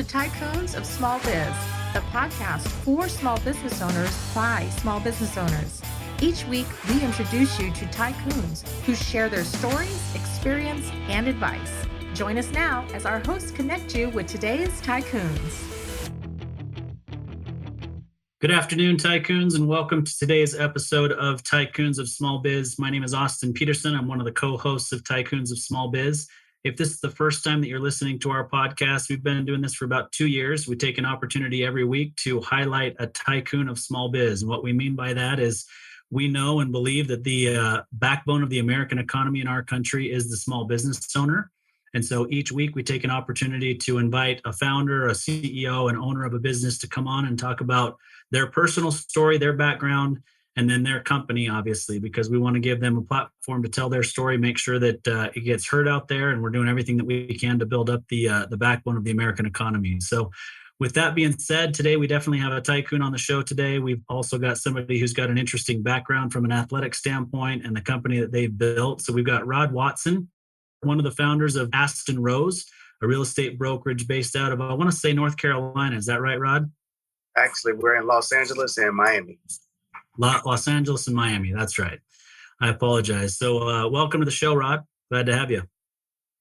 to Tycoons of Small Biz, the podcast for small business owners by small business owners. Each week, we introduce you to tycoons who share their stories, experience, and advice. Join us now as our hosts connect you with today's tycoons. Good afternoon, Tycoons, and welcome to today's episode of Tycoons of Small Biz. My name is Austin Peterson. I'm one of the co-hosts of Tycoons of Small Biz. If this is the first time that you're listening to our podcast, we've been doing this for about 2 years. We take an opportunity every week to highlight a tycoon of small biz. And what we mean by that is we know and believe that the backbone of the American economy in our country is the small business owner. And so each week we take an opportunity to invite a founder, a CEO, an owner of a business to come on and talk about their personal story, their background, and then their company, obviously, because we want to give them a platform to tell their story, make sure that it gets heard out there, and we're doing everything that we can to build up the backbone of the American economy. So with that being said, today we definitely have a tycoon on the show today. We've also got somebody who's got an interesting background from an athletic standpoint and the company that they've built. So we've got Rod Watson, one of the founders of Aston Rose, a real estate brokerage based out of, I want to say, North Carolina. Is that right, Rod? Actually, we're in Los Angeles and Miami. Los Angeles and Miami. That's right. I apologize. So welcome to the show, Rod. Glad to have you.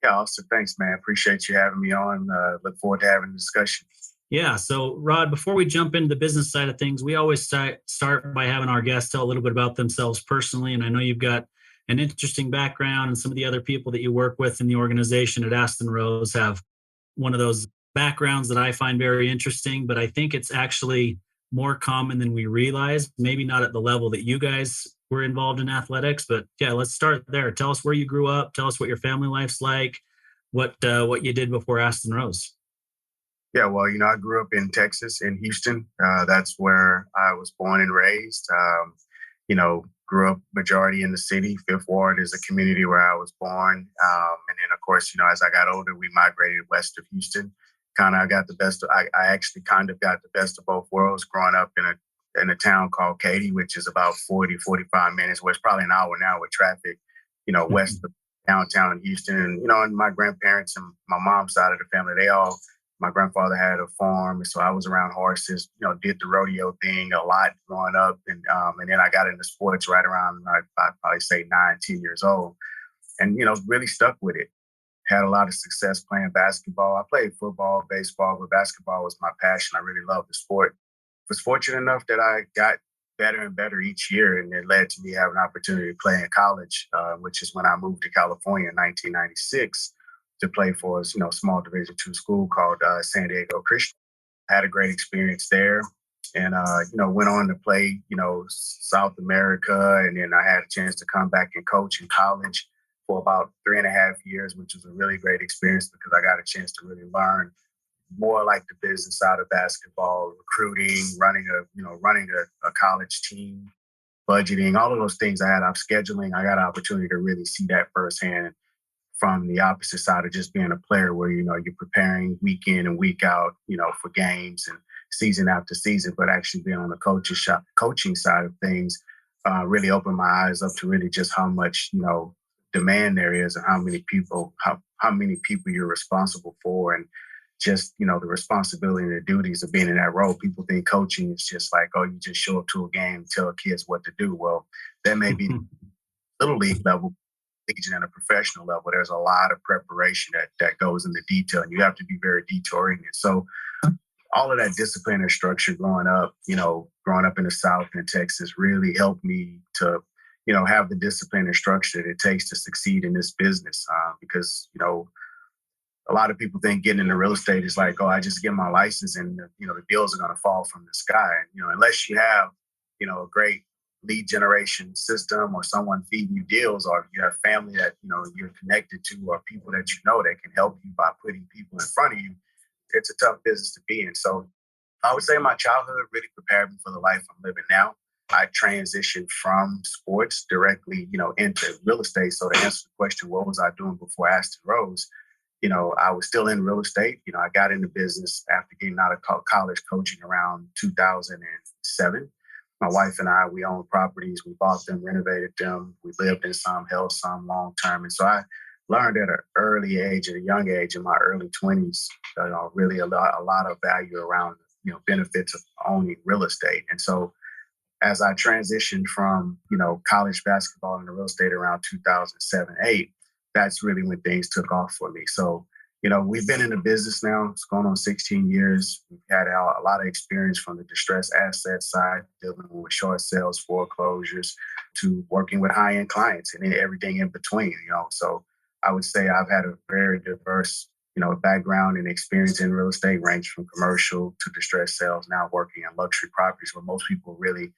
Yeah, Austin, thanks, man. Appreciate you having me on. Look forward to having a discussion. Yeah. So, Rod, before we jump into the business side of things, we always start by having our guests tell a little bit about themselves personally. And I know you've got an interesting background, and some of the other people that you work with in the organization at Aston Rose have one of those backgrounds that I find very interesting, but I think it's actually more common than we realize, maybe not at the level that you guys were involved in athletics, but yeah, let's start there. Tell us where you grew up. Tell us what your family life's like, what you did before Aston Rose. Yeah, well, I grew up in Texas, in Houston. That's where I was born and raised. Grew up majority in the city. Fifth Ward is a community where I was born. And then, of course, as I got older, we migrated west of Houston. I actually kind of got the best of both worlds growing up in a town called Katy, which is about 40-45 minutes, where it's probably an hour now with traffic, west of downtown Houston. And my grandparents and my mom's side of the family, my grandfather had a farm. And so I was around horses, did the rodeo thing a lot growing up. And then I got into sports right around, I'd probably say 9-10 years old, and, really stuck with it. Had a lot of success playing basketball. I played football, baseball, but basketball was my passion. I really loved the sport. Was fortunate enough that I got better and better each year, and it led to me having an opportunity to play in college, which is when I moved to California in 1996 to play for a small Division II school called San Diego Christian. Had a great experience there, and went on to play South America, and then I had a chance to come back and coach in college for about 3.5 years, which was a really great experience because I got a chance to really learn more like the business side of basketball, recruiting, running a college team, budgeting, all of those things. I got an opportunity to really see that firsthand from the opposite side of just being a player where, you're preparing week in and week out, for games and season after season, but actually being on the coaching side of things really opened my eyes up to really just how much, demand there is and how many people you're responsible for, and just the responsibility and the duties of being in that role. People think coaching is just like, oh, you just show up to a game, tell kids what to do. Well, that may be little league level, legion, and a professional level. There's a lot of preparation that goes into detail, and you have to be very detail oriented. So all of that discipline and structure growing up in the South in Texas really helped me to have the discipline and structure that it takes to succeed in this business. Because, a lot of people think getting into real estate is like, oh, I just get my license and, the deals are going to fall from the sky. Unless you have, a great lead generation system or someone feeding you deals, or you have family that, you're connected to, or people that that can help you by putting people in front of you, it's a tough business to be in. So I would say my childhood really prepared me for the life I'm living now. I transitioned from sports directly, into real estate. So to answer the question, what was I doing before Aston Rose? I was still in real estate. I got into business after getting out of college coaching around 2007. My wife and I, we owned properties. We bought them, renovated them. We lived in some, held some long term. And so I learned at an early age, at a young age, in my early 20s, really a lot of value around, benefits of owning real estate. And so as I transitioned from, college basketball into real estate around 2007, 8, that's really when things took off for me. So, we've been in the business now. It's going on 16 years. We've had a lot of experience from the distressed asset side, dealing with short sales, foreclosures, to working with high-end clients and then everything in between, So I would say I've had a very diverse, background and experience in real estate, range from commercial to distressed sales, now working in luxury properties where most people really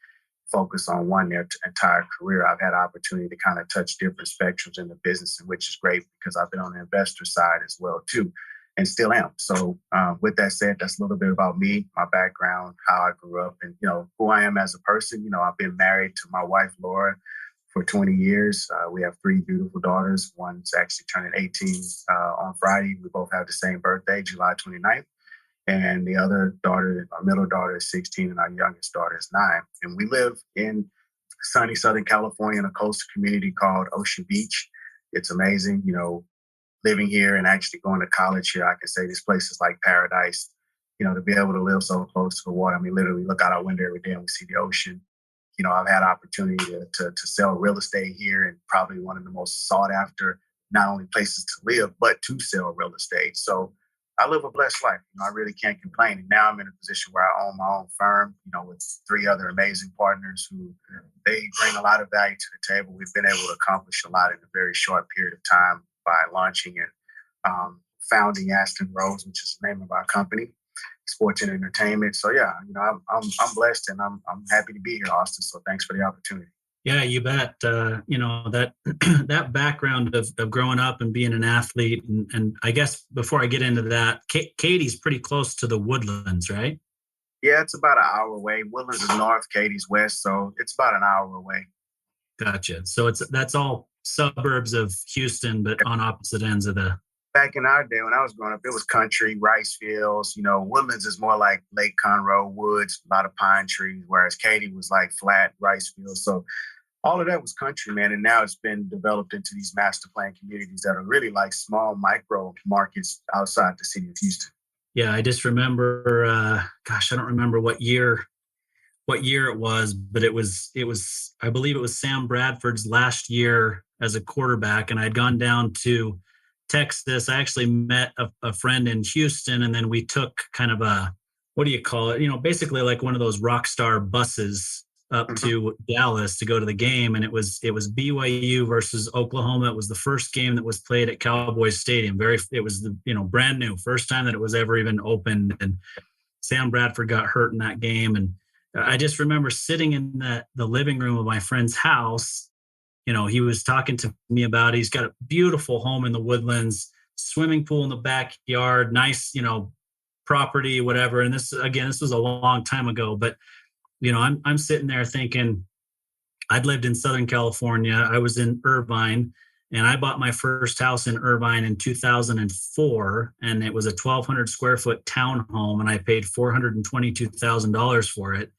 focus on one their entire career. I've had opportunity to kind of touch different spectrums in the business, and which is great because I've been on the investor side as well too, and still am. So with that said, that's a little bit about me, my background, how I grew up, and who I am as a person. I've been married to my wife Laura for 20 years. We have 3 beautiful daughters. One's actually turning 18 on Friday. We both have the same birthday, July 29th. And the other daughter, our middle daughter, is 16, and our youngest daughter is 9. And we live in sunny Southern California in a coastal community called Ocean Beach. It's amazing, living here and actually going to college here. I can say this place is like paradise, to be able to live so close to the water. I mean, literally look out our window every day and we see the ocean. I've had opportunity to sell real estate here, and probably one of the most sought after, not only places to live, but to sell real estate. So I live a blessed life. I really can't complain. And now I'm in a position where I own my own firm, with 3 other amazing partners who they bring a lot of value to the table. We've been able to accomplish a lot in a very short period of time by launching and founding Aston Rose, which is the name of our company, sports and entertainment. So yeah, I'm blessed, and I'm happy to be here, Austin. So thanks for the opportunity. Yeah, you bet. That that background of growing up and being an athlete, and I guess before I get into that, Katie's pretty close to the Woodlands, right? Yeah, it's about an hour away. Woodlands is north, Katie's west, so it's about an hour away. Gotcha. So that's all suburbs of Houston, but on opposite ends of the. Back in our day when I was growing up, it was country, rice fields. Woodlands is more like Lake Conroe, woods, a lot of pine trees, whereas Katie was like flat rice fields. So all of that was country, man. And now it's been developed into these master plan communities that are really like small micro markets outside the city of Houston. Yeah, I just remember, I don't remember what year it was, but it was, I believe it was Sam Bradford's last year as a quarterback. And I'd gone down to Texas. I actually met a friend in Houston, and then we took kind of a, what do you call it? Basically like one of those rock star buses up to Dallas to go to the game. And it was BYU versus Oklahoma. It was the first game that was played at Cowboys Stadium. It was the, brand new, first time that it was ever even opened. And Sam Bradford got hurt in that game. And I just remember sitting in the living room of my friend's house. He was talking to me about, he's got a beautiful home in the Woodlands, swimming pool in the backyard, nice, property, whatever. And this was a long time ago, but I'm sitting there thinking, I'd lived in Southern California. I was in Irvine, and I bought my first house in Irvine in 2004, and it was a 1,200 square foot townhome, and I paid $422,000 for it.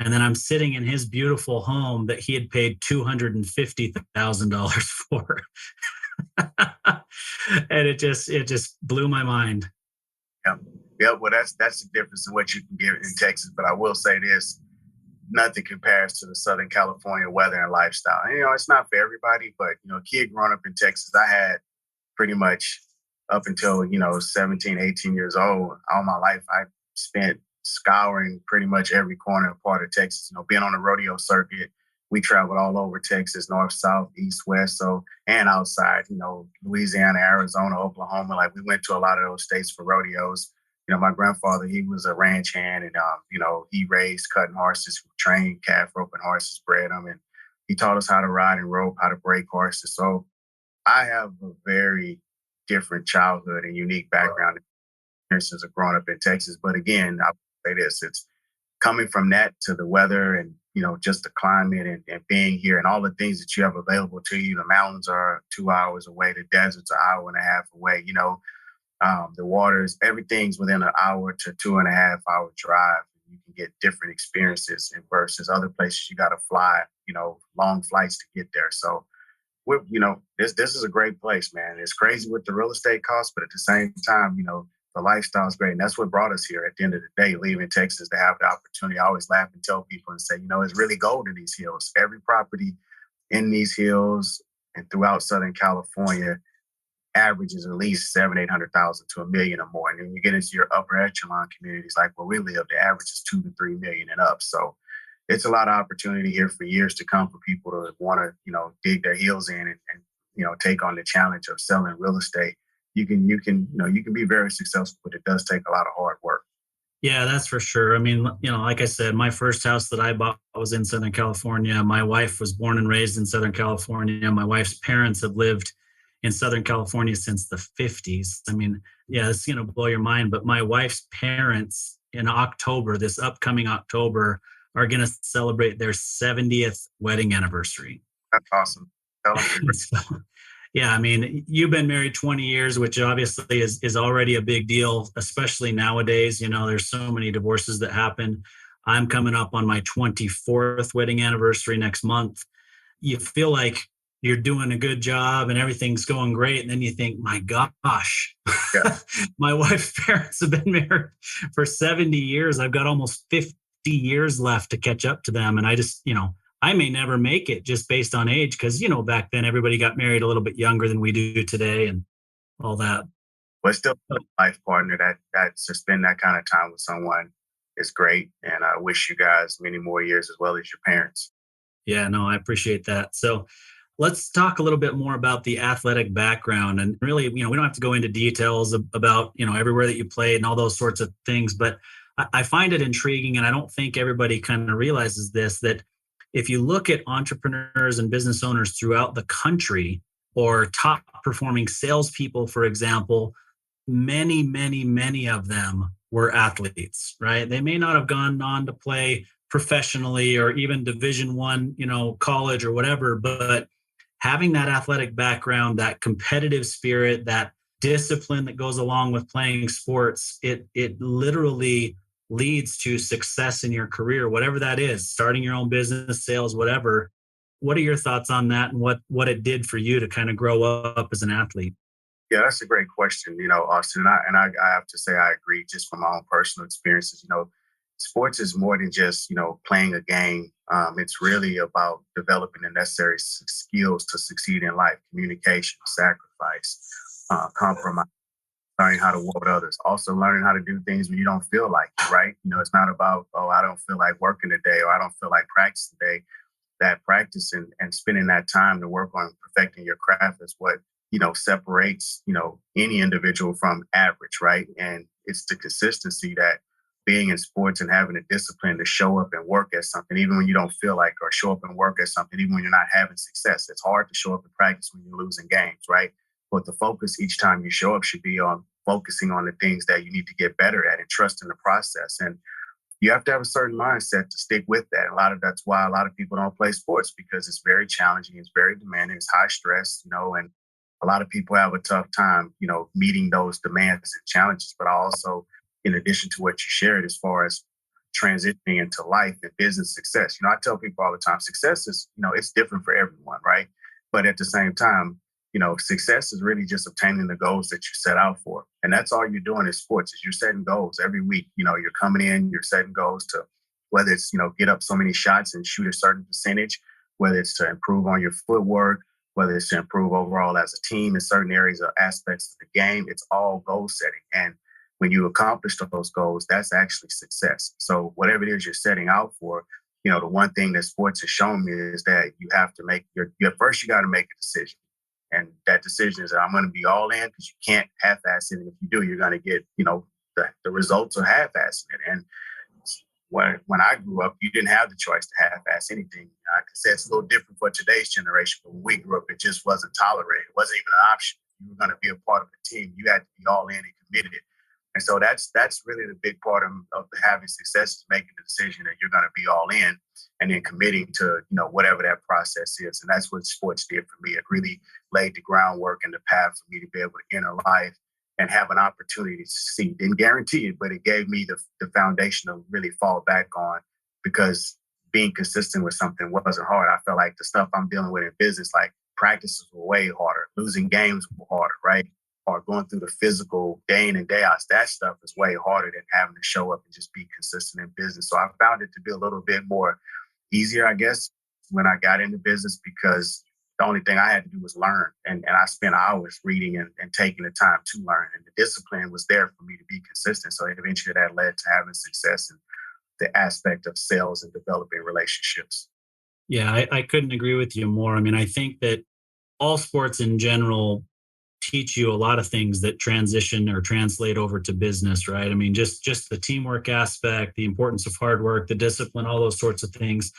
And then I'm sitting in his beautiful home that he had paid $250,000 for. And it just blew my mind. Yeah. Well, that's the difference in what you can get in Texas. But I will say this, nothing compares to the Southern California weather and lifestyle. And, it's not for everybody, but, a kid growing up in Texas, I had pretty much up until, 17, 18 years old, all my life, I spent scouring pretty much every corner and part of Texas, being on the rodeo circuit. We traveled all over Texas, north, south, east, west, and outside, Louisiana, Arizona, Oklahoma. Like, we went to a lot of those states for rodeos. My grandfather, he was a ranch hand, and, he raised cutting horses, trained calf roping horses, bred them, and he taught us how to ride and rope, how to break horses. So I have a very different childhood and unique background experiences of growing up in Texas. But again, I'll say this, it's coming from that to the weather and, just the climate and being here and all the things that you have available to you. The mountains are 2 hours away. The desert's an hour and a half away. The waters, everything's within an hour to 2.5 hour drive. You can get different experiences versus other places you got to fly, long flights to get there. So this is a great place, man. It's crazy with the real estate costs, but at the same time, the lifestyle is great. And that's what brought us here at the end of the day, leaving Texas to have the opportunity. I always laugh and tell people and say, it's really gold in these hills. Every property in these hills and throughout Southern California averages at least 700,000, 800,000 to 1 million or more. And then you get into your upper echelon communities like where we live, the average is 2 to 3 million and up. So it's a lot of opportunity here for years to come for people to want to, dig their heels in and take on the challenge of selling real estate. You can be very successful, but it does take a lot of hard work. Yeah, that's for sure. I mean, like I said, my first house that I bought was in Southern California. My wife was born and raised in Southern California. My wife's parents have lived in Southern California since the 50s. I mean, yeah, it's going to blow your mind, but my wife's parents in October, this upcoming October, are going to celebrate their 70th wedding anniversary. That's awesome. So, yeah, I mean, you've been married 20 years, which obviously is already a big deal, especially nowadays. There's so many divorces that happen. I'm coming up on my 24th wedding anniversary next month. You feel like you're doing a good job and everything's going great. And then you think, my gosh, yeah. My wife's parents have been married for 70 years. I've got almost 50 years left to catch up to them. And I just, I may never make it just based on age because, back then everybody got married a little bit younger than we do today and all that. But still, a life partner that to spend that kind of time with someone is great. And I wish you guys many more years as well as your parents. Yeah, no, I appreciate that. So let's talk a little bit more about the athletic background. And really, we don't have to go into details about, everywhere that you played and all those sorts of things. But I find it intriguing, and I don't think everybody kind of realizes this, that if you look at entrepreneurs and business owners throughout the country or top performing salespeople, for example, many, many, many of them were athletes, right? They may not have gone on to play professionally or even Division I, college or whatever, but having that athletic background, that competitive spirit, that discipline that goes along with playing sports, it literally leads to success in your career, whatever that is, starting your own business, sales, whatever. What are your thoughts on that and what it did for you to kind of grow up as an athlete? Yeah, that's a great question, Austin. And I have to say I agree just from my own personal experiences. Sports is more than just, playing a game. It's really about developing the necessary skills to succeed in life: communication, sacrifice, compromise, learning how to work with others, also learning how to do things when you don't feel like it, right? It's not about, I don't feel like working today or I don't feel like practicing today. That practice and spending that time to work on perfecting your craft is what, separates, any individual from average, right? And it's the consistency that being in sports and having the discipline to show up and work at something, even when you don't feel like, or show up and work at something, even when you're not having success. It's hard to show up and practice when you're losing games, right? But the focus each time you show up should be on focusing on the things that you need to get better at and trust in the process. And you have to have a certain mindset to stick with that. That's why a lot of people don't play sports, because it's very challenging, it's very demanding, it's high stress, and a lot of people have a tough time, meeting those demands and challenges. But also, in addition to what you shared, as far as transitioning into life and business success, I tell people all the time, success is, it's different for everyone, right? But at the same time, success is really just obtaining the goals that you set out for. And that's all you're doing in sports, is you're setting goals every week. You're coming in, you're setting goals to, whether it's, get up so many shots and shoot a certain percentage, whether it's to improve on your footwork, whether it's to improve overall as a team in certain areas or aspects of the game. It's all goal setting. And when you accomplish those goals, that's actually success. So whatever it is you're setting out for, the one thing that sports has shown me is that you have to make first you got to make a decision. And that decision is that I'm going to be all in, because you can't half-ass it. And if you do, you're going to get, the results of half-assing it. And when I grew up, you didn't have the choice to half-ass anything. I could say it's a little different for today's generation, but when we grew up, it just wasn't tolerated. It wasn't even an option. If you were going to be a part of the team, you had to be all in and committed. And so that's really the big part of having success, is making the decision that you're going to be all in and then committing to, whatever that process is. And that's what sports did for me. It really laid the groundwork and the path for me to be able to enter life and have an opportunity to succeed. Didn't guarantee it, but it gave me the foundation to really fall back on, because being consistent with something wasn't hard. I felt like the stuff I'm dealing with in business, like practices were way harder. Losing games were harder, right? Or going through the physical day in and day out. That stuff is way harder than having to show up and just be consistent in business. So I found it to be a little bit more easier, I guess, when I got into business, because the only thing I had to do was learn. And I spent hours reading and taking the time to learn. And the discipline was there for me to be consistent. So eventually that led to having success in the aspect of sales and developing relationships. Yeah, I couldn't agree with you more. I mean, I think that all sports in general teach you a lot of things that transition or translate over to business, right? I mean, just the teamwork aspect, the importance of hard work, the discipline, all those sorts of things.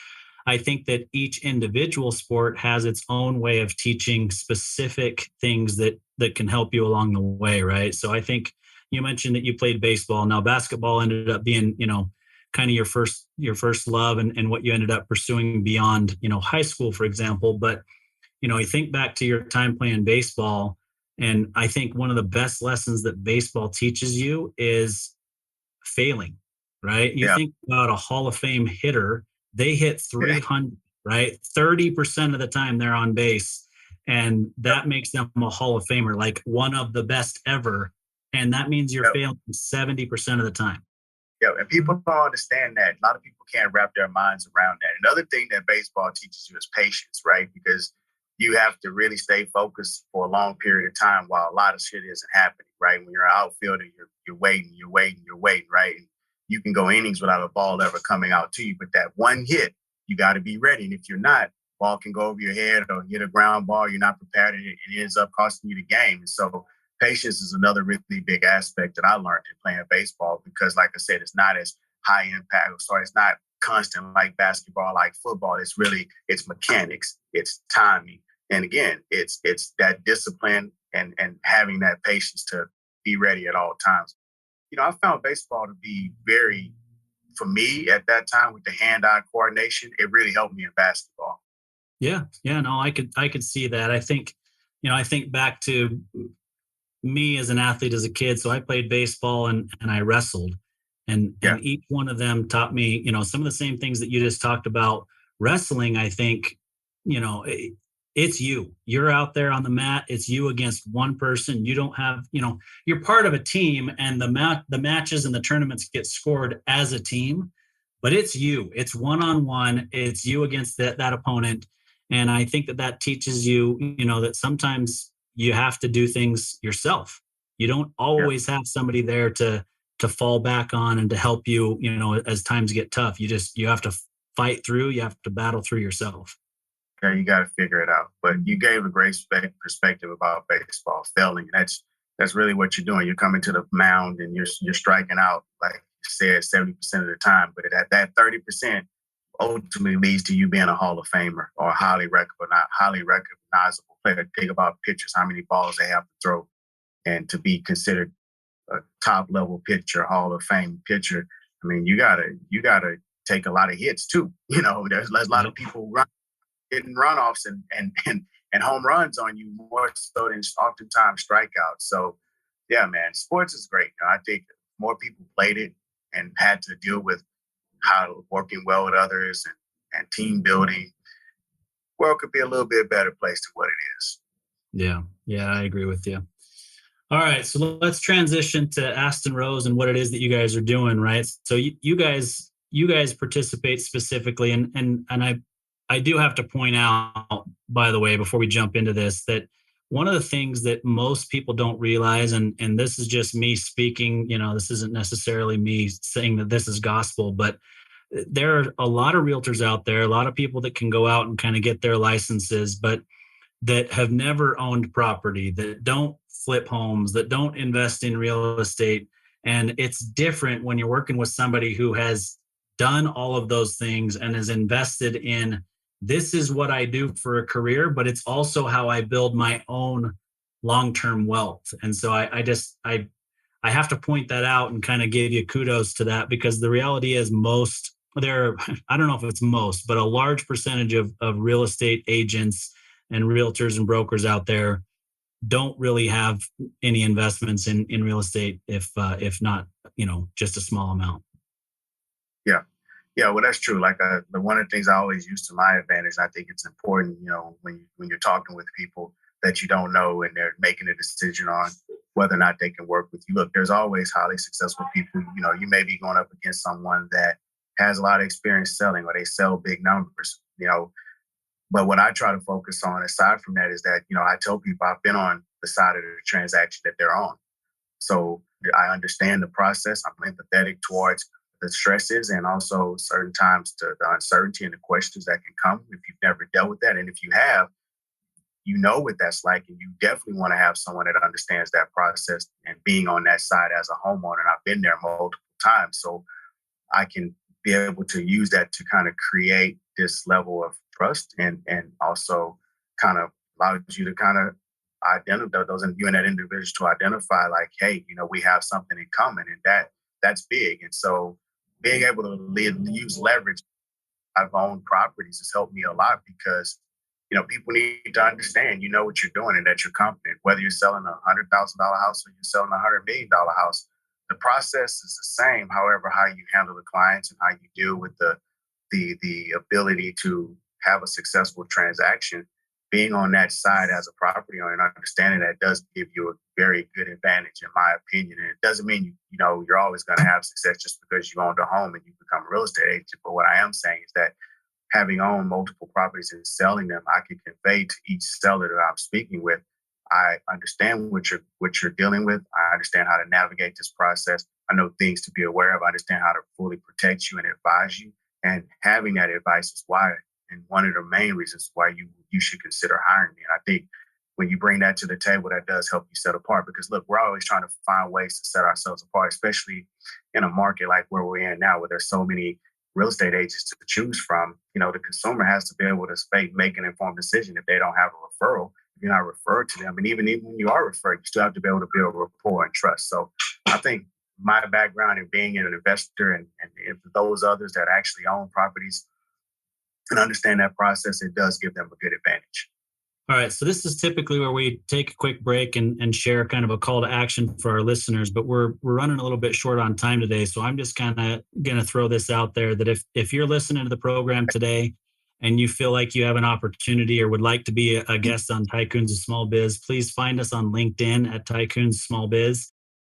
I think that each individual sport has its own way of teaching specific things that can help you along the way, right? So I think you mentioned that you played baseball. Now basketball ended up being, kind of your first love and what you ended up pursuing beyond, high school, for example. But, you think back to your time playing baseball, and I think one of the best lessons that baseball teaches you is failing, right? You Yeah. think about a Hall of Fame hitter, they hit 300, right? 30% of the time they're on base. And that makes them a Hall of Famer, like one of the best ever. And that means you're failing 70% of the time. Yeah, and people don't understand that. A lot of people can't wrap their minds around that. Another thing that baseball teaches you is patience, right? Because you have to really stay focused for a long period of time while a lot of shit isn't happening, right? When you're an outfielder, you're waiting, right? And you can go innings without a ball ever coming out to you, but that one hit, you got to be ready. And if you're not, ball can go over your head or hit a ground ball. You're not prepared, and it ends up costing you the game. And so patience is another really big aspect that I learned in playing baseball, because, like I said, it's not as high impact. Sorry, it's not constant like basketball, like football. It's mechanics, it's timing. And again, it's that discipline and having that patience to be ready at all times. I found baseball to be very, for me at that time, with the hand-eye coordination, it really helped me in basketball. Yeah. No, I could see that. I think back to me as an athlete as a kid. So I played baseball and I wrestled, and each one of them taught me, some of the same things that you just talked about. Wrestling, I think, it's you're out there on the mat. It's you against one person. You don't have, you're part of a team, and the matches and the tournaments get scored as a team, but it's it's one-on-one. It's you against that opponent. And I think that teaches you, that sometimes you have to do things yourself. You don't always have somebody there to fall back on and to help you, as times get tough. You have to fight through, you have to battle through yourself. Yeah, you got to figure it out. But you gave a great perspective about baseball failing. That's really what you're doing. You're coming to the mound and you're striking out, like you said, 70% of the time. But at that 30% ultimately leads to you being a Hall of Famer or a highly recognizable player. Think about pitchers, how many balls they have to throw, and to be considered a top level pitcher, Hall of Fame pitcher. I mean, you gotta take a lot of hits too. There's a lot of people getting runoffs and home runs on you more so than oftentimes strikeouts. So yeah, man, sports is great. I think more people played it and had to deal with how working well with others and team building, world could be a little bit better place than what it is. Yeah, I agree with you. All right, so let's transition to Aston Rose and what it is that you guys are doing, right? So you guys participate specifically, and I do have to point out, by the way, before we jump into this, that one of the things that most people don't realize, and this is just me speaking, this isn't necessarily me saying that this is gospel, but there are a lot of realtors out there, a lot of people that can go out and kind of get their licenses, but that have never owned property, that don't flip homes, that don't invest in real estate. And it's different when you're working with somebody who has done all of those things and is invested in, this is what I do for a career, but it's also how I build my own long-term wealth. And so I have to point that out and kind of give you kudos to that, because the reality is I don't know if it's most, but a large percentage of real estate agents and realtors and brokers out there don't really have any investments in real estate, if not, just a small amount. Yeah. Yeah, well, that's true. Like the one of the things I always use to my advantage, I think it's important, when you're talking with people that you don't know and they're making a decision on whether or not they can work with you. Look, there's always highly successful people. You may be going up against someone that has a lot of experience selling or they sell big numbers. But what I try to focus on aside from that is that, I tell people I've been on the side of the transaction that they're on. So I understand the process. I'm empathetic towards the stresses and also certain times to the uncertainty and the questions that can come if you've never dealt with that. And if you have, you know what that's like. And you definitely want to have someone that understands that process and being on that side as a homeowner. And I've been there multiple times. So I can be able to use that to kind of create this level of trust and also kind of allows you to kind of identify those and you and that individual to identify like, hey, we have something in common and that's big. And so being able to use leverage, I've owned properties has helped me a lot because people need to understand what you're doing and that you're confident. Whether you're selling $100,000 house or you're selling $100 million house, the process is the same. However, how you handle the clients and how you deal with the ability to have a successful transaction, being on that side as a property owner and understanding that does give you a very good advantage, in my opinion. And it doesn't mean you're always going to have success just because you owned a home and you become a real estate agent. But what I am saying is that having owned multiple properties and selling them, I can convey to each seller that I'm speaking with, I understand what you're dealing with. I understand how to navigate this process. I know things to be aware of. I understand how to fully protect you and advise you. And having that advice is why, and one of the main reasons why you should consider hiring me. And I think when you bring that to the table, that does help you set apart. Because look, we're always trying to find ways to set ourselves apart, especially in a market like where we're in now, where there's so many real estate agents to choose from. The consumer has to be able to make an informed decision if they don't have a referral. If you're not referred to them, and even when you are referred, you still have to be able to build rapport and trust. So I think my background in being an investor and if those others that actually own properties and understand that process, it does give them a good advantage. All right. So this is typically where we take a quick break and share kind of a call to action for our listeners, but we're running a little bit short on time today. So I'm just kind of going to throw this out there that if you're listening to the program today and you feel like you have an opportunity or would like to be a guest on Tycoons of Small Biz, please find us on LinkedIn at Tycoons Small Biz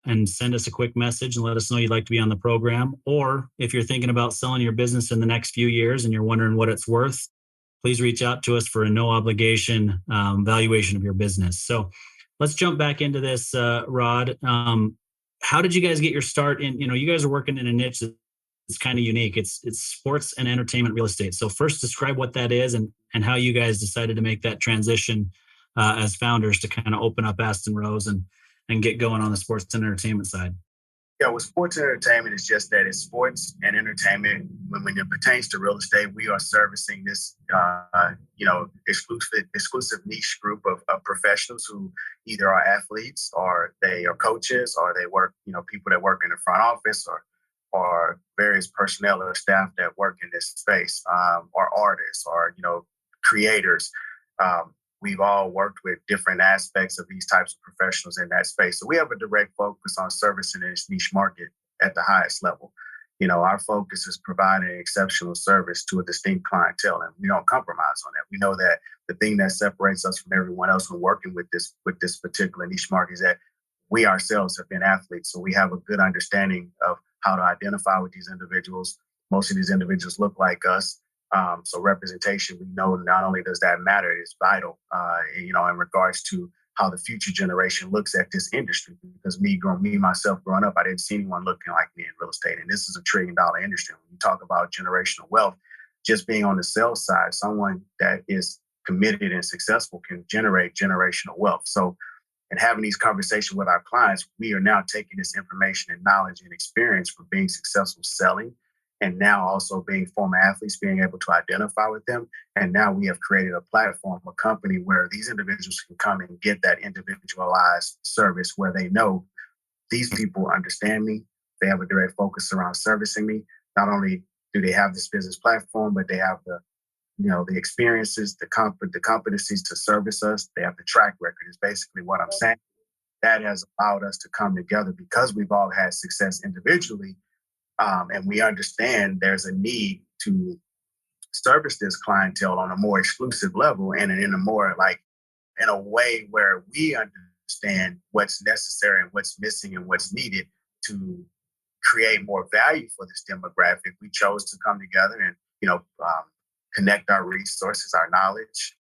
and send us a quick message and let us know you'd like to be on the program. Or if you're thinking about selling your business in the next few years and you're wondering what it's worth, please reach out to us for a no obligation valuation of your business. So let's jump back into this, Rod. How did you guys get your start in, you guys are working in a niche that's kind of unique. It's sports and entertainment real estate. So first describe what that is and how you guys decided to make that transition as founders to kind of open up Aston Rose and get going on the sports and entertainment side. Yeah, with sports and entertainment, it's just that it's sports and entertainment. When it pertains to real estate, we are servicing this, exclusive niche group of professionals who either are athletes or they are coaches or they work, people that work in the front office or various personnel or staff that work in this space, or artists or, creators. We've all worked with different aspects of these types of professionals in that space. So we have a direct focus on servicing this niche market at the highest level. Our focus is providing exceptional service to a distinct clientele, and we don't compromise on that. We know that the thing that separates us from everyone else when working with this particular niche market is that we ourselves have been athletes. So we have a good understanding of how to identify with these individuals. Most of these individuals look like us. So representation, we know not only does that matter, it's vital, in regards to how the future generation looks at this industry. Because myself growing up, I didn't see anyone looking like me in real estate. And this is $1 trillion industry. When you talk about generational wealth, just being on the sales side, someone that is committed and successful can generate generational wealth. So, and having these conversations with our clients, we are now taking this information and knowledge and experience from being successful selling, and now also being former athletes, being able to identify with them. And now we have created a platform, a company where these individuals can come and get that individualized service where they know these people understand me. They have a direct focus around servicing me. Not only do they have this business platform, but they have the experiences, the competencies to service us. They have the track record is basically what I'm saying. That has allowed us to come together because we've all had success individually. And we understand there's a need to service this clientele on a more exclusive level and in a more like in a way where we understand what's necessary and what's missing and what's needed to create more value for this demographic. We chose to come together and connect our resources, our knowledge,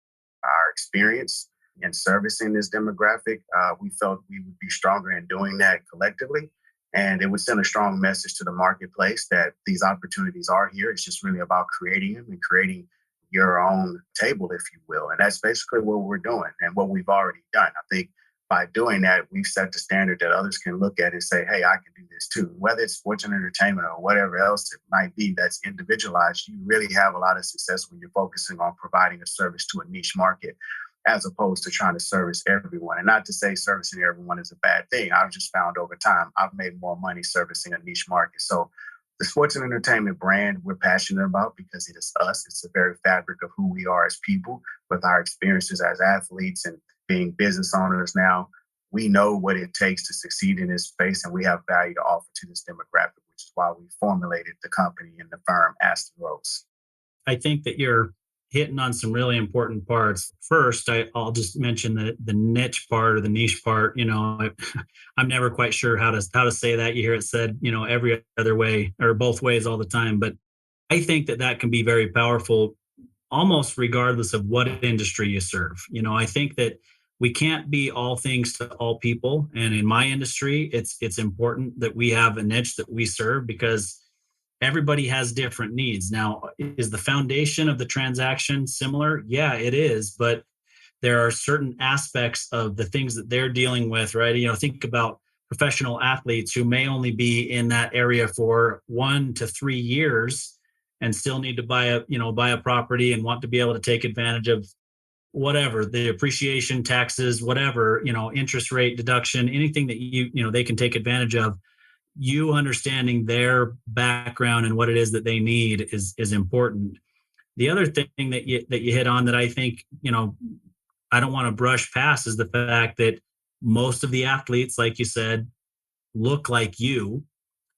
our experience in servicing this demographic. We felt we would be stronger in doing that collectively. And it would send a strong message to the marketplace that these opportunities are here. It's just really about creating them and creating your own table, if you will. And that's basically what we're doing and what we've already done. I think by doing that, we've set the standard that others can look at and say, hey, I can do this too. Whether it's sports and entertainment or whatever else it might be that's individualized, you really have a lot of success when you're focusing on providing a service to a niche market as opposed to trying to service everyone. And not to say servicing everyone is a bad thing. I've just found over time, I've made more money servicing a niche market. So the sports and entertainment brand we're passionate about because it is us. It's the very fabric of who we are as people with our experiences as athletes and being business owners now. We know what it takes to succeed in this space, and we have value to offer to this demographic, which is why we formulated the company and the firm Aston Rose. I think that you're hitting on some really important parts. First, I'll just mention the niche part or the niche part. I'm never quite sure how to say that. You hear it said, every other way or both ways all the time. But I think that can be very powerful, almost regardless of what industry you serve. I think that we can't be all things to all people. And in my industry, it's important that we have a niche that we serve because everybody has different needs. Now, is the foundation of the transaction similar? Yeah, it is. But there are certain aspects of the things that they're dealing with, right? Think about professional athletes who may only be in that area for 1 to 3 years and still need to buy a property and want to be able to take advantage of whatever the appreciation, taxes, whatever, interest rate deduction, anything that they can take advantage of. You understanding their background and what it is that they need is important. The other thing that you hit on that I think, I don't want to brush past is the fact that most of the athletes, like you said, look like you.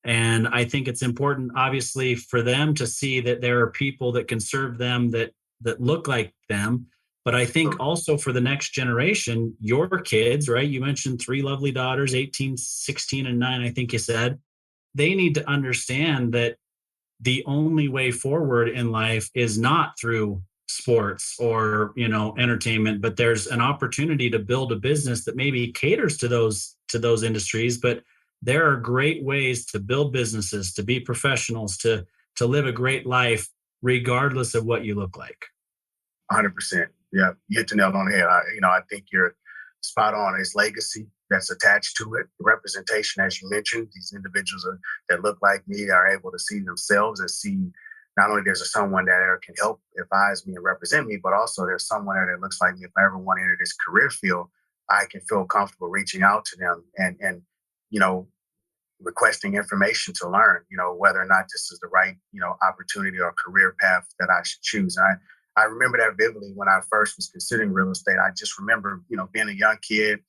And I think it's important, obviously, for them to see that there are people that can serve them that look like them. But I think also for the next generation, your kids, right? You mentioned 3 lovely daughters, 18, 16, and 9, I think you said. They need to understand that the only way forward in life is not through sports or, entertainment, but there's an opportunity to build a business that maybe caters to those industries. But there are great ways to build businesses, to be professionals, to live a great life, regardless of what you look like. 100%. Yeah, you hit the nail on the head. I think you're spot on. It's legacy that's attached to it. Representation, as you mentioned, these individuals that look like me are able to see themselves and see not only there's someone that can help advise me and represent me, but also there's someone there that looks like me. If I ever want to enter this career field, I can feel comfortable reaching out to them and requesting information to learn, whether or not this is the right, opportunity or career path that I should choose. I remember that vividly when I first was considering real estate. I just remember, being a young kid,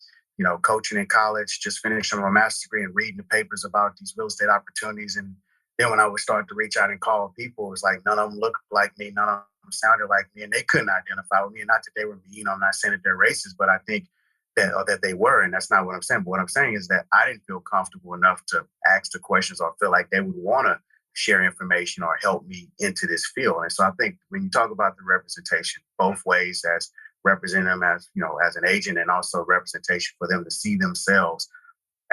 coaching in college, just finishing my master's degree and reading the papers about these real estate opportunities. And then when I would start to reach out and call people, it was like none of them looked like me, none of them sounded like me, and they couldn't identify with me. And not that they were mean, I'm not saying that they're racist, but I think that they were, and that's not what I'm saying. But what I'm saying is that I didn't feel comfortable enough to ask the questions or feel like they would want to share information or help me into this field. And so I think when you talk about the representation, both ways, as representing them as, as an agent and also representation for them to see themselves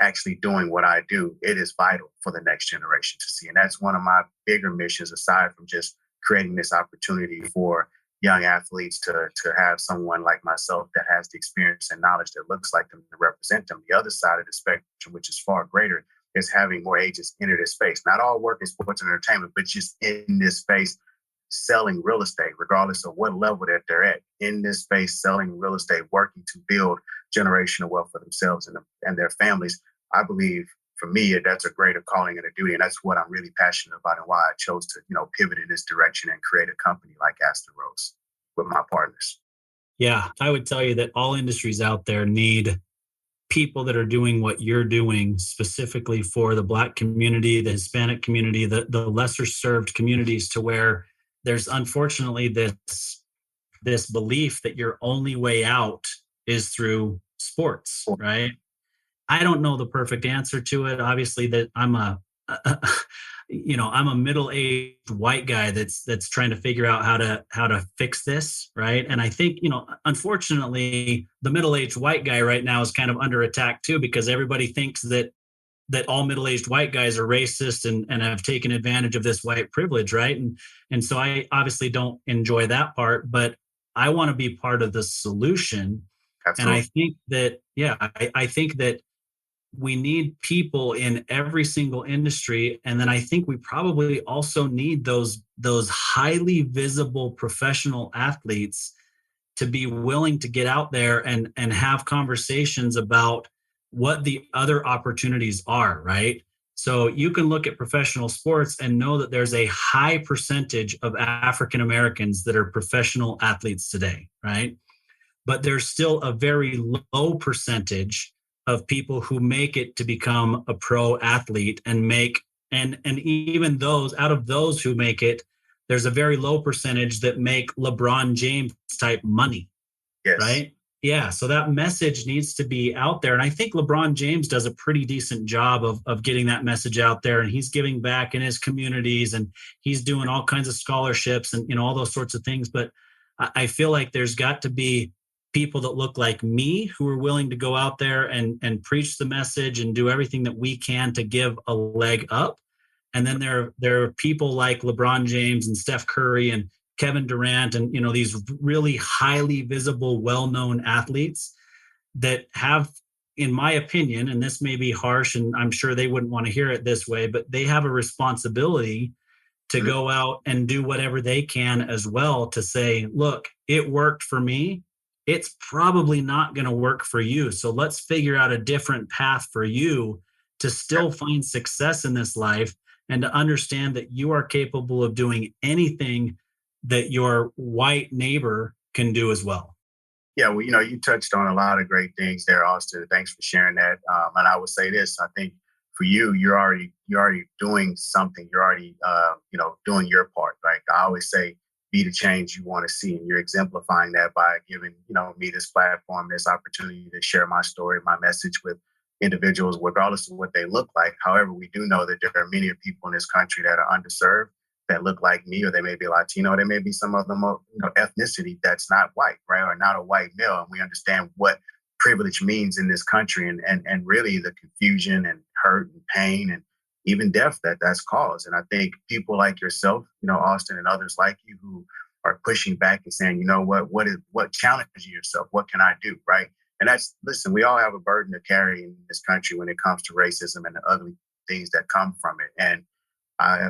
actually doing what I do, it is vital for the next generation to see. And that's one of my bigger missions, aside from just creating this opportunity for young athletes to have someone like myself that has the experience and knowledge that looks like them to represent them. The other side of the spectrum, which is far greater, is having more agents enter this space. Not all work in sports and entertainment, but just in this space, selling real estate, regardless of what level that they're at. In this space, selling real estate, working to build generational wealth for themselves and their families. I believe, for me, that's a greater calling and a duty, and that's what I'm really passionate about and why I chose to, pivot in this direction and create a company like Aston Rose with my partners. Yeah, I would tell you that all industries out there need people that are doing what you're doing specifically for the Black community, the Hispanic community, the lesser served communities, to where there's unfortunately this belief that your only way out is through sports, right? I don't know the perfect answer to it. Obviously, that I'm I'm a middle-aged white guy that's trying to figure out how to fix this, right? And I think, unfortunately, the middle-aged white guy right now is kind of under attack too, because everybody thinks that all middle-aged white guys are racist and have taken advantage of this white privilege, right? And so I obviously don't enjoy that part, but I want to be part of the solution. Absolutely. And I think that, I think that we need people in every single industry. And then I think we probably also need those highly visible professional athletes to be willing to get out there and have conversations about what the other opportunities are, right? So you can look at professional sports and know that there's a high percentage of African Americans that are professional athletes today, right? But there's still a very low percentage of people who make it to become a pro athlete and even those, out of those who make it, there's a very low percentage that make LeBron James type money. Yes. Right? Yeah. So that message needs to be out there. And I think LeBron James does a pretty decent job of getting that message out there. And he's giving back in his communities, and he's doing all kinds of scholarships and all those sorts of things. But I feel like there's got to be people that look like me who are willing to go out there and preach the message and do everything that we can to give a leg up. And then there are people like LeBron James and Steph Curry and Kevin Durant and these really highly visible, well-known athletes that have, in my opinion, and this may be harsh, and I'm sure they wouldn't want to hear it this way, but they have a responsibility to go out and do whatever they can as well to say, look, it worked for me. It's probably not going to work for you. So let's figure out a different path for you to still find success in this life and to understand that you are capable of doing anything that your white neighbor can do as well. Yeah, well, you touched on a lot of great things there, Austin. Thanks for sharing that. And I would say this: I think for you, you're already doing something. You're already, doing your part. Like I always say, be the change you want to see, and you're exemplifying that by giving, me this platform, this opportunity to share my story, my message with individuals, regardless of what they look like. However, we do know that there are many people in this country that are underserved, that look like me, or they may be Latino, or they may be some other ethnicity that's not white, right, or not a white male. And we understand what privilege means in this country, and really the confusion and hurt and pain and even death that's caused. And I think people like yourself, Austin, and others like you who are pushing back and saying, what challenges yourself? What can I do, right? And listen, we all have a burden to carry in this country when it comes to racism and the ugly things that come from it. And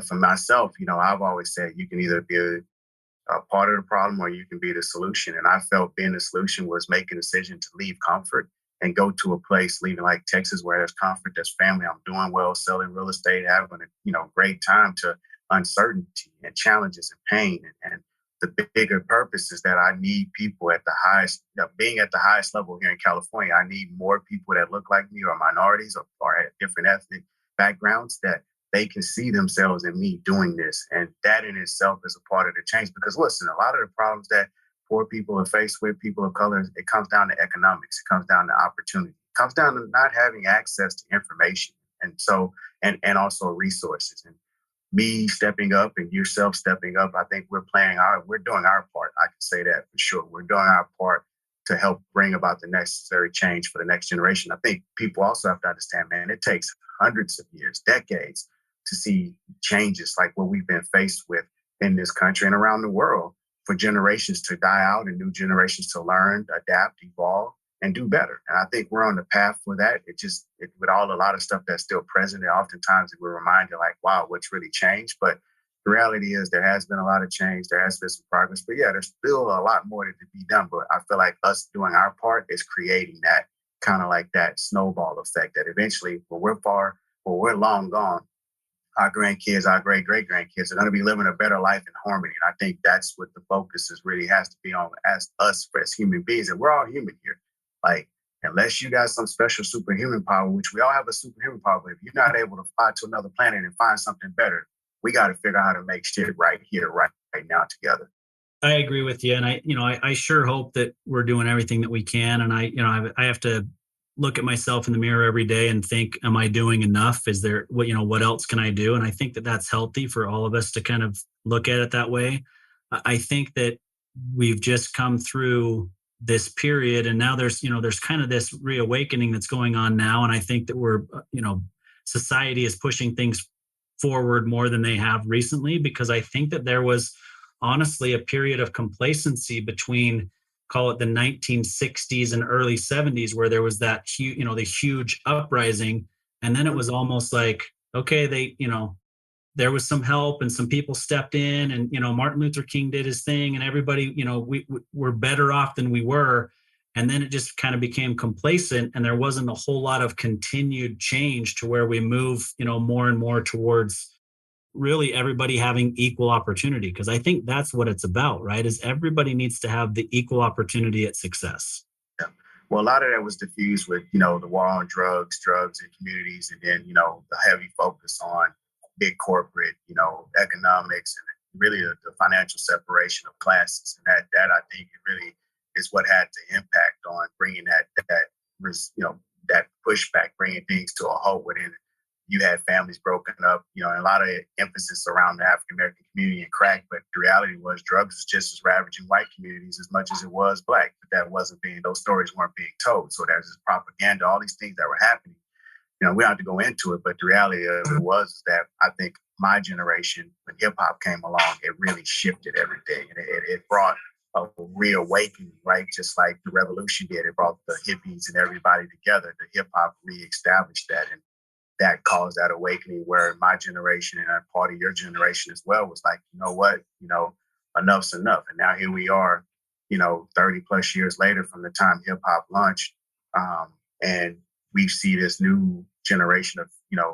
for myself, I've always said you can either be a part of the problem or you can be the solution. And I felt being the solution was making a decision to leave comfort and go to a place, leaving like Texas, where there's comfort, there's family. I'm doing well, selling real estate, having a great time, to uncertainty and challenges and pain. And the bigger purpose is that I need people at the highest, being at the highest level here in California. I need more people that look like me, or minorities, or have different ethnic backgrounds, that they can see themselves in me doing this. And that in itself is a part of the change. Because listen, a lot of the problems that poor people are faced with, people of color, it comes down to economics. It comes down to opportunity. It comes down to not having access to information. And so, and also resources. And me stepping up and yourself stepping up, I think we're doing our part. I can say that for sure. We're doing our part to help bring about the necessary change for the next generation. I think people also have to understand, man, it takes hundreds of years, decades to see changes like what we've been faced with in this country and around the world, for generations to die out and new generations to learn, adapt, evolve, and do better. And I think we're on the path for that. With a lot of stuff that's still present, and oftentimes we're reminded like, wow, what's really changed? But the reality is there has been a lot of change. There has been some progress. But yeah, there's still a lot more to be done. But I feel like us doing our part is creating that kind of like that snowball effect that eventually, when we're long gone, our grandkids, our great-great-grandkids are going to be living a better life in harmony. And I think that's what the focus really has to be on as us as human beings. And we're all human here. Like, unless you got some special superhuman power, which we all have a superhuman power, but if you're not able to fly to another planet and find something better, we got to figure out how to make shit right here, right now together. I agree with you, and I sure hope that we're doing everything that we can. And I have to look at myself in the mirror every day and think, am I doing enough? Is there what else can I do? And I think that that's healthy for all of us to kind of look at it that way. I think that we've just come through this period, and now there's kind of this reawakening that's going on now, and I think that we're society is pushing things forward more than they have recently, because I think that there was honestly a period of complacency between, call it the 1960s and early 70s, where there was that the huge uprising, and then it was almost like, okay, there was some help and some people stepped in, and Martin Luther King did his thing, and everybody, we're better off than we were. And then it just kind of became complacent, and there wasn't a whole lot of continued change to where we move more and more towards really everybody having equal opportunity, because I think that's what it's about, right? Is everybody needs to have the equal opportunity at success. Yeah. Well, a lot of that was diffused with, the war on drugs in communities, and then, the heavy focus on big corporate, economics, and really the financial separation of classes. And that I think it really is what had the impact on bringing that pushback, bringing things to a halt within. You had families broken up, and a lot of emphasis around the African American community and crack. But the reality was drugs was just as ravaging white communities as much as it was black. But those stories weren't being told. So there's this propaganda, all these things that were happening. We don't have to go into it, but the reality of it was that I think my generation, when hip hop came along, it really shifted everything. And it brought a reawakening, right? Just like the revolution did. It brought the hippies and everybody together. The hip hop reestablished that. And that caused that awakening where my generation and a part of your generation as well was like, you know what, enough's enough. And now here we are, 30 plus years later from the time hip hop launched. And we see this new generation of,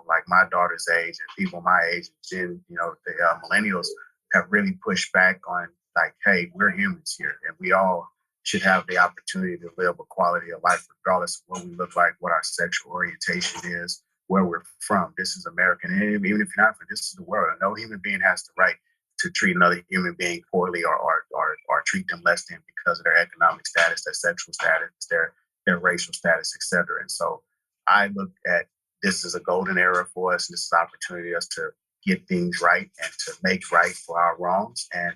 like my daughter's age and people my age, and the millennials have really pushed back on like, hey, we're humans here, and we all should have the opportunity to live a quality of life regardless of what we look like, what our sexual orientation is, where we're from. This is American. And even if you're not from, this is the world. No human being has the right to treat another human being poorly or treat them less than because of their economic status, their sexual status, their racial status, etc. And so I look at this as a golden era for us. And this is an opportunity for us to get things right and to make right for our wrongs. And,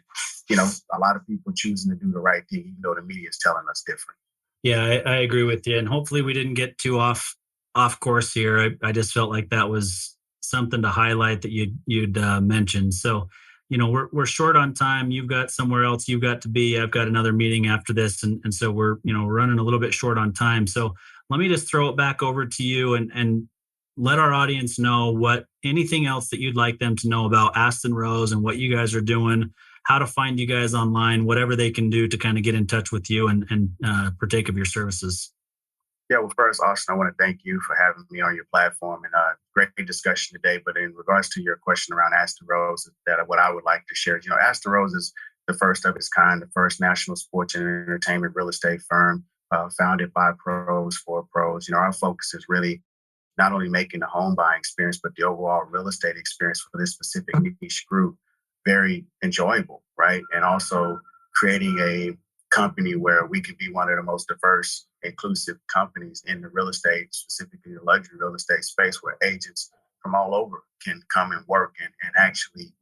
a lot of people choosing to do the right thing, even though the media is telling us different. Yeah, I agree with you. And hopefully we didn't get too off course here. I just felt like that was something to highlight that you'd mentioned. So, we're short on time. You've got somewhere else you've got to be. I've got another meeting after this. And so we're running a little bit short on time. So let me just throw it back over to you and let our audience know anything else that you'd like them to know about Aston Rose and what you guys are doing, how to find you guys online, whatever they can do to kind of get in touch with you and partake of your services. Yeah, well, first, Austin, I want to thank you for having me on your platform, and great discussion today. But in regards to your question around Aston Rose, what I would like to share is, Aston Rose is the first of its kind, the first national sports and entertainment real estate firm founded by pros for pros. Our focus is really not only making the home buying experience, but the overall real estate experience for this specific niche group very enjoyable, right? And also creating a company where we can be one of the most diverse, inclusive companies in the real estate, specifically the luxury real estate space, where agents from all over can come and work and actually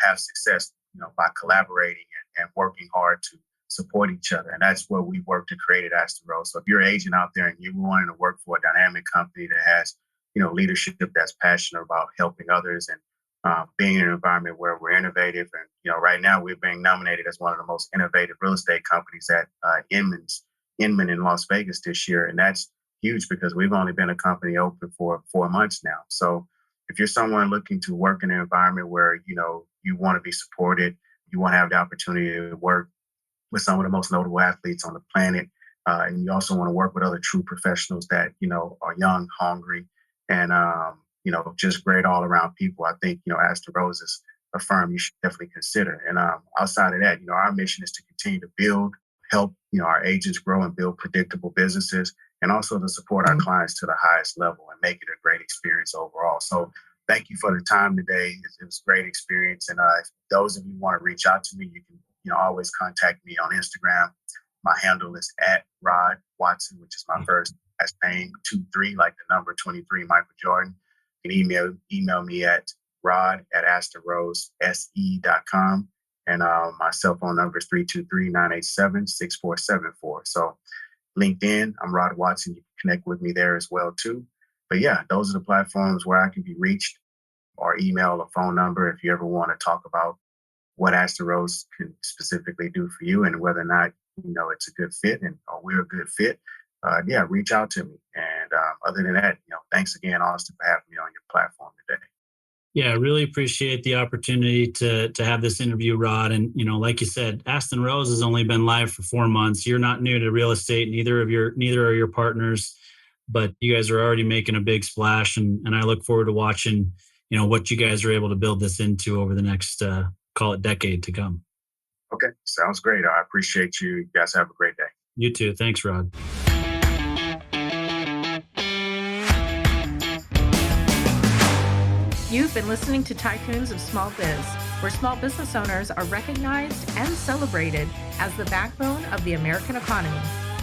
have success, by collaborating and working hard to support each other. And that's what we work to create at Aston Rose. So if you're an agent out there and you're wanting to work for a dynamic company that has, leadership that's passionate about helping others and being in an environment where we're innovative. And, right now we're being nominated as one of the most innovative real estate companies at Inman in Las Vegas this year. And that's huge because we've only been a company open for 4 months now. So if you're someone looking to work in an environment where, you want to be supported, you want to have the opportunity to work with some of the most notable athletes on the planet, and you also want to work with other true professionals that, are young, hungry, and, just great all around people, I think, Aston Rose is a firm you should definitely consider. And outside of that, our mission is to continue to help, our agents grow and build predictable businesses and also to support our clients to the highest level and make it a great experience overall. So thank you for the time today. It was a great experience. And if those of you want to reach out to me, you can always contact me on Instagram. My handle is at Rod Watson, which is my first last name, 23, like the number 23, Michael Jordan. You can email me at rod@astonrosese.com. And my cell phone number is 323-987-6474. So LinkedIn, I'm Rod Watson. You can connect with me there as well, too. But yeah, those are the platforms where I can be reached, or email or phone number if you ever want to talk about what Aston Rose can specifically do for you and whether or not, it's a good fit or we're a good fit. Yeah, reach out to me. And other than that, thanks again, Austin, for having me on your platform today. Yeah, I really appreciate the opportunity to have this interview, Rod. And, like you said, Aston Rose has only been live for 4 months. You're not new to real estate. Neither are your partners, but you guys are already making a big splash. And I look forward to watching, what you guys are able to build this into over the next, call it decade to come. Okay. Sounds great. I appreciate you. You guys have a great day. You too. Thanks, Rod. You've been listening to Tycoons of Small Biz, where small business owners are recognized and celebrated as the backbone of the American economy.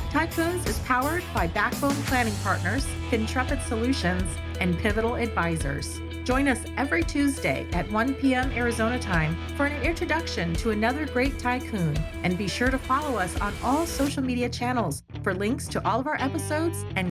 Tycoons is powered by Backbone Planning Partners, Intrepid Solutions, and Pivotal Advisors. Join us every Tuesday at 1 p.m. Arizona time for an introduction to another great tycoon. And be sure to follow us on all social media channels for links to all of our episodes and